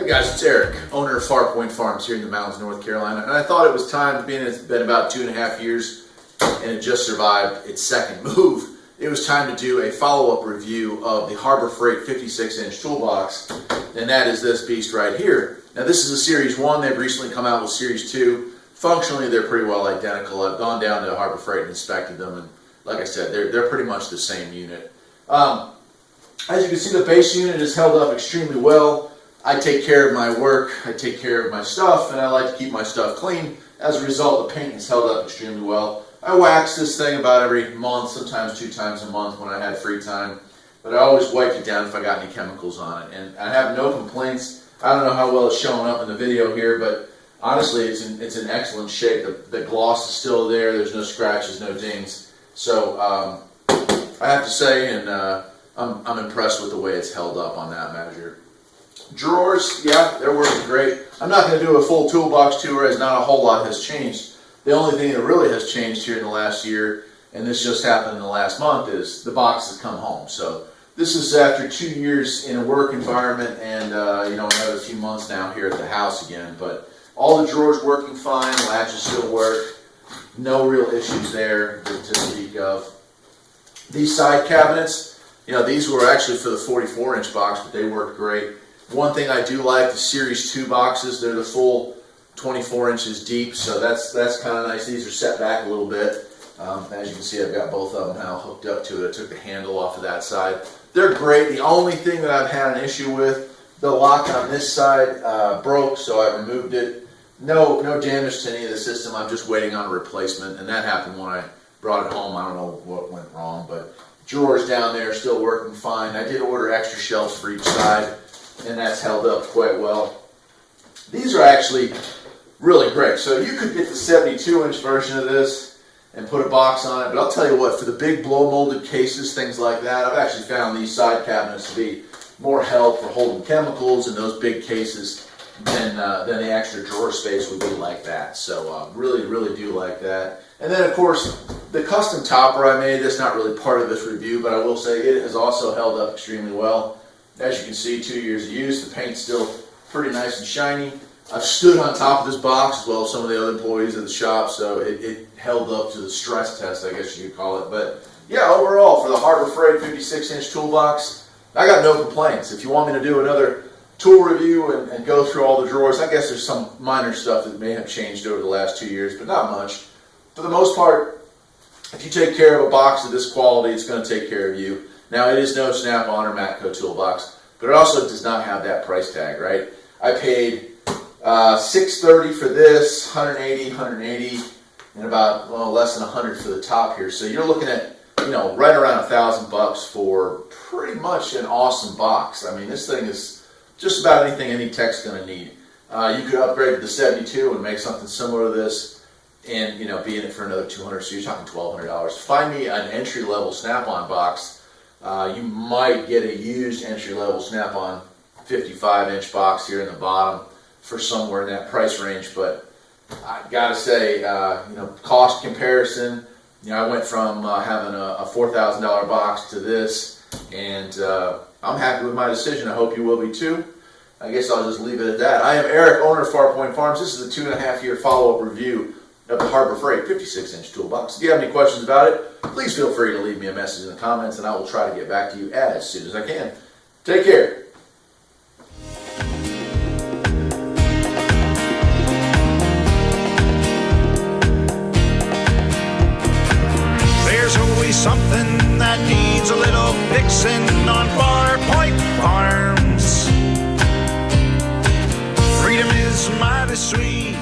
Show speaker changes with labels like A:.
A: Hey guys, it's Eric, owner of Farpoint Farms here in the mountains of North Carolina, and I thought it was time, being it's been about 2.5 years and it just survived its second move, it was time to do a follow-up review of the Harbor Freight 56-inch toolbox, and that is this beast right here. Now this is a Series 1, they've recently come out with Series 2. Functionally they're pretty well identical. I've gone down to Harbor Freight and inspected them, and like I said, they're pretty much the same unit. As you can see, the base unit is held up extremely well. I take care of my work, I take care of my stuff, and I like to keep my stuff clean. As a result, the paint is held up extremely well. I wax this thing about every month, sometimes 2 times a month when I had free time. But I always wipe it down if I got any chemicals on it. And I have no complaints. I don't know how well it's showing up in the video here, but honestly, it's in excellent shape. The gloss is still there. There's no scratches, no dings. So I have to say, and I'm impressed with the way it's held up on that measure. Drawers, yeah, they're working great. I'm not going to do a full toolbox tour as not a whole lot has changed. The only thing that really has changed here in the last year, and this just happened in the last month, is the box has come home. So this is after 2 years in a work environment and another few months now here at the house again. But all the drawers working fine, latches still work, no real issues there to speak of. These side cabinets, these were actually for the 44-inch box, but they worked great. One thing I do like, the Series 2 boxes, they're the full 24 inches deep, so that's kind of nice. These are set back a little bit. As you can see, I've got both of them now hooked up to it. I took the handle off of that side. They're great. The only thing that I've had an issue with, the lock on this side broke, so I removed it. No damage to any of the system. I'm just waiting on a replacement, and that happened when I brought it home. I don't know what went wrong, but drawers down there still working fine. I did order extra shelves for each side, and that's held up quite well. These are actually really great. So you could get the 72-inch version of this and put a box on it, but I'll tell you what, for the big blow molded cases, things like that, I've actually found these side cabinets to be more help for holding chemicals in those big cases than the extra drawer space would be like that. So really do like that. And then of course, the custom topper I made, that's not really part of this review, but I will say it has also held up extremely well. As you can see, 2 years of use, the paint's still pretty nice and shiny. I've stood on top of this box as well as some of the other employees at the shop, so it held up to the stress test, I guess you could call it. But yeah, overall, for the Harbor Freight 56-inch toolbox, I got no complaints. If you want me to do another tool review and go through all the drawers, I guess there's some minor stuff that may have changed over the last 2 years, but not much. For the most part, if you take care of a box of this quality, it's going to take care of you. Now, it is no Snap-on or Matco toolbox, but it also does not have that price tag, right? I paid $630 for this, $180, and about less than $100 for the top here. So you're looking at right around $1,000 for pretty much an awesome box. I mean, this thing is just about anything any tech's going to need. You could upgrade to the 72 and make something similar to this, and be in it for another $200. So you're talking $1,200. Find me an entry-level Snap-on box. You might get a used entry-level Snap-on 55-inch box here in the bottom for somewhere in that price range, but I gotta say, cost comparison, I went from having a $4,000 box to this, and I'm happy with my decision. I hope you will be too. I guess I'll just leave it at that. I am Eric, owner of Farpoint Farms. This is a 2.5-year follow-up review of the Harbor Freight 56-inch toolbox. If you have any questions about it, please feel free to leave me a message in the comments, and I will try to get back to you as soon as I can. Take care.
B: There's always something that needs a little fixing on Farpoint Farms. Freedom is mighty sweet.